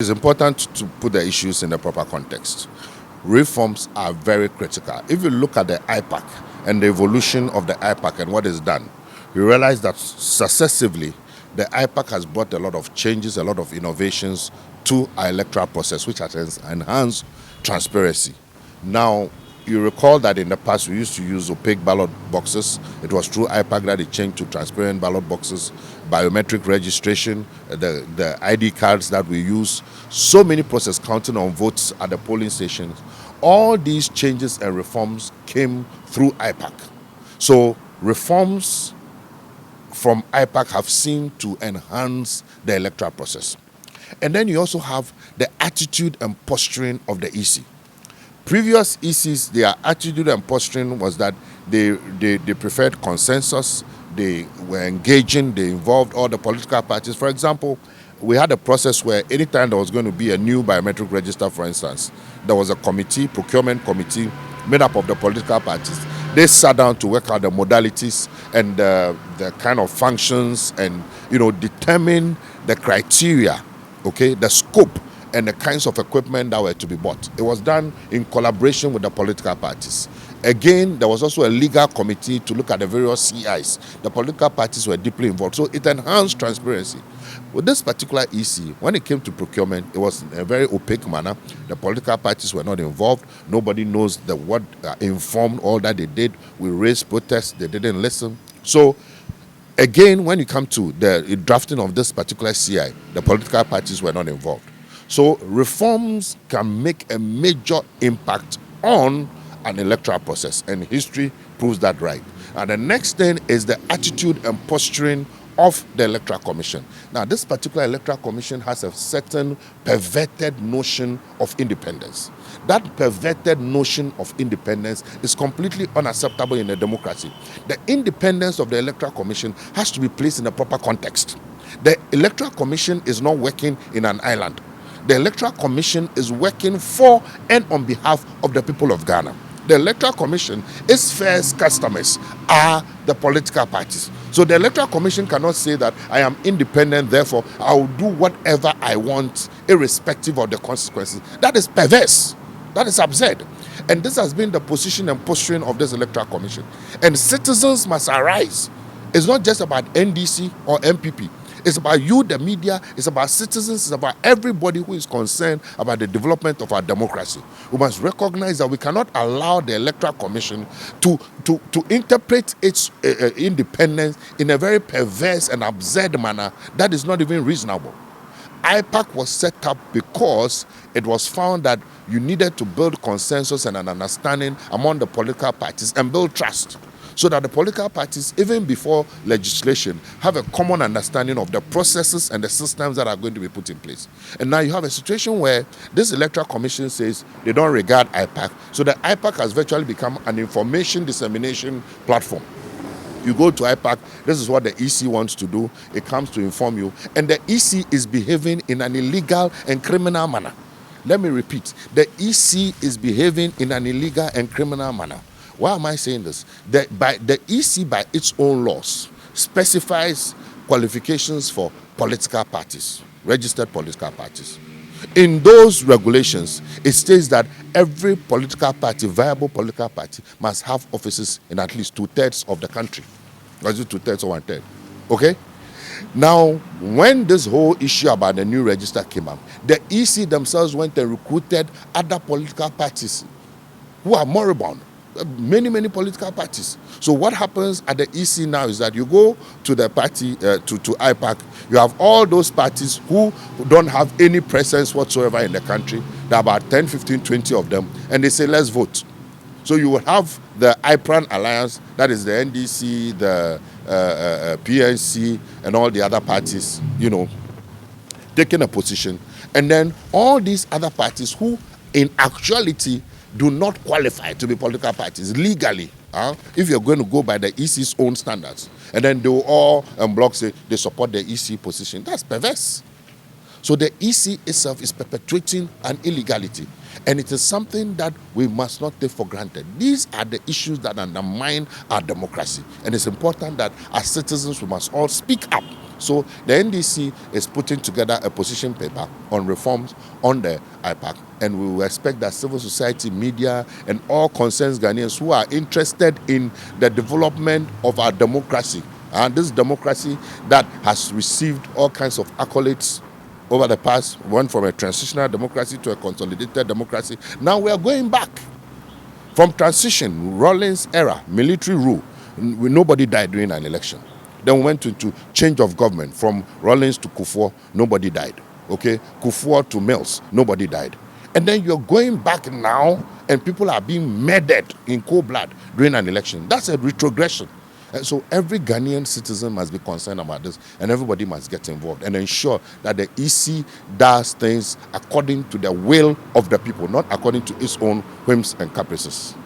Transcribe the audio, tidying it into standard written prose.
It's important to put the issues in the proper context. Reforms are very critical. If you look at the IPAC and the evolution of the IPAC and what is done, you realize that successively the IPAC has brought a lot of changes, a lot of innovations to our electoral process, which has enhanced transparency. Now, you recall that in the past we used to use opaque ballot boxes. It was through IPAC that it changed to transparent ballot boxes, biometric registration, the ID cards that we use, so many process counting on votes at the polling stations. All these changes and reforms came through IPAC. So reforms from IPAC have seen to enhance the electoral process. And then you also have the attitude and posturing of the EC. Previous ECs, their attitude and posturing was that they preferred consensus, they were engaging, they involved all the political parties. For example, we had a process where anytime there was going to be a new biometric register, for instance, there was a committee, procurement committee, made up of the political parties. They sat down to work out the modalities and the kind of functions and, determine the criteria, okay, the scope and the kinds of equipment that were to be bought. It was done in collaboration with the political parties. Again, there was also a legal committee to look at the various CIs. The political parties were deeply involved, so it enhanced transparency. With this particular EC, when it came to procurement, it was in a very opaque manner. The political parties were not involved. Nobody knows what informed all that they did. We raised protests, they didn't listen. So again, when you come to the drafting of this particular CI, the political parties were not involved. So reforms can make a major impact on an electoral process, and history proves that right. And the next thing is the attitude and posturing of the Electoral Commission. Now, this particular Electoral Commission has a certain perverted notion of independence. That perverted notion of independence is completely unacceptable in a democracy. The independence of the Electoral Commission has to be placed in a proper context. The Electoral Commission is not working in an island. The Electoral Commission is working for and on behalf of the people of Ghana. The Electoral Commission, its first customers are the political parties. So the Electoral Commission cannot say that I am independent, therefore I will do whatever I want, irrespective of the consequences. That is perverse. That is absurd. And this has been the position and posturing of this Electoral Commission. And citizens must arise. It's not just about NDC or MPP. It's about you, the media, it's about citizens, it's about everybody who is concerned about the development of our democracy. We must recognize that we cannot allow the Electoral Commission to interpret its independence in a very perverse and absurd manner that is not even reasonable. IPAC was set up because it was found that you needed to build consensus and an understanding among the political parties and build trust, so that the political parties, even before legislation, have a common understanding of the processes and the systems that are going to be put in place. And now you have a situation where this Electoral Commission says they don't regard IPAC, so the IPAC has virtually become an information dissemination platform. You go to IPAC, this is what the EC wants to do. It comes to inform you. And the EC is behaving in an illegal and criminal manner. Let me repeat. The EC is behaving in an illegal and criminal manner. Why am I saying this? The EC, by its own laws, specifies qualifications for political parties, registered political parties. In those regulations, it states that every political party, viable political party, must have offices in at least 2/3 of the country. Was it 2/3 or 1/3? Okay? Now, when this whole issue about the new register came up, the EC themselves went and recruited other political parties who are moribund. Many political parties. So what happens at the EC now is that you go to the party, to IPAC, you have all those parties who don't have any presence whatsoever in the country. There are about 10, 15, 20 of them, and they say, let's vote. So you will have the IPRAN Alliance, that is the NDC, the PNC, and all the other parties, taking a position. And then all these other parties who, in actuality, do not qualify to be political parties legally, if you're going to go by the EC's own standards. And then they will all block say they support the EC position. That's perverse. So the EC itself is perpetrating an illegality. And it is something that we must not take for granted. These are the issues that undermine our democracy. And it's important that as citizens we must all speak up So the NDC is putting together a position paper on reforms on the IPAC, and we will expect that civil society, media, and all concerned Ghanaians who are interested in the development of our democracy, and this democracy that has received all kinds of accolades over the past, went from a transitional democracy to a consolidated democracy. Now we are going back from transition, Rawlings era, military rule. Nobody died during an election. Then we went into change of government from Rawlings to Kufuor, nobody died. Okay, Kufuor to Mills, nobody died. And then you're going back now, and people are being murdered in cold blood during an election. That's a retrogression. And so every Ghanaian citizen must be concerned about this, and everybody must get involved and ensure that the EC does things according to the will of the people, not according to its own whims and caprices.